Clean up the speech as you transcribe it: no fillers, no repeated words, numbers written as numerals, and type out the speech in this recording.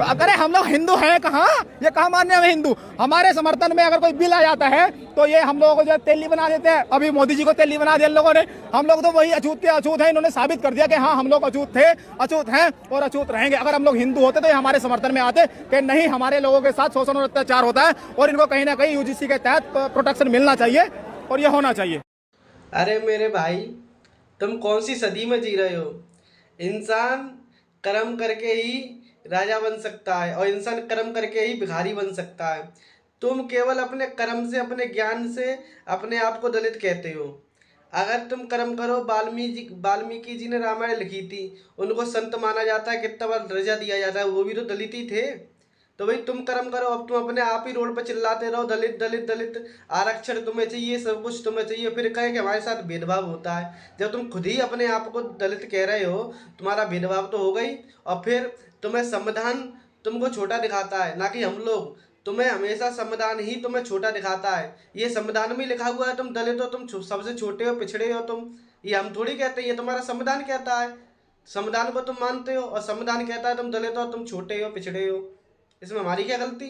अगर हम लोग हिंदू हैं कहाँ, ये कहाँ मानने में हिंदू। हमारे समर्थन में अगर कोई बिल आ जाता है तो ये हम लोगों को जो तेली बना देते हैं। अभी मोदी जी को तेली बना दिया इन लोगों ने। हम लोग तो वही अछूत के अछूत हैं, इन्होंने साबित कर दिया कि हाँ हम लोग अछूत थे, अछूत हैं और अछूत रहेंगे। अगर हम लोग हिंदू होते तो ये हमारे समर्थन में आते कि नहीं, हमारे लोगों के साथ शोषण और अत्याचार होता है और इनको कहीं ना कहीं यूजीसी के तहत प्रोटेक्शन मिलना चाहिए और ये होना चाहिए। अरे मेरे भाई, तुम कौन सी सदी में जी रहे हो? इंसान कर्म करके ही राजा बन सकता है और इंसान कर्म करके ही भिखारी बन सकता है। तुम केवल अपने कर्म से, अपने ज्ञान से अपने आप को दलित कहते हो। अगर तुम कर्म करो, वाल्मीकि जी ने रामायण लिखी थी, उनको संत माना जाता है, कितना बार दर्जा दिया जाता है, वो भी तो दलित ही थे। तो भाई तुम कर्म करो। अब तुम अपने आप ही रोड पर चिल्लाते रहो दलित दलित दलित, आरक्षण तुम्हें चाहिए, सब कुछ तुम्हें चाहिए, फिर कहे कि हमारे साथ भेदभाव होता है। जब तुम खुद ही अपने आप को दलित कह रहे हो, तुम्हारा भेदभाव तो हो गई। और फिर तुम्हें संविधान तुमको छोटा दिखाता है, ना कि हम लोग। तुम्हें हमेशा संविधान ही तुम्हें छोटा दिखाता है। ये संविधान में लिखा हुआ है तुम दलित हो, तुम सबसे छोटे हो, पिछड़े हो तुम। ये हम थोड़ी कहते हैं, ये तुम्हारा संविधान कहता है। संविधान को तुम मानते हो और संविधान कहता है तुम दलित हो, तुम छोटे हो, पिछड़े हो। इसमें हमारी क्या गलती?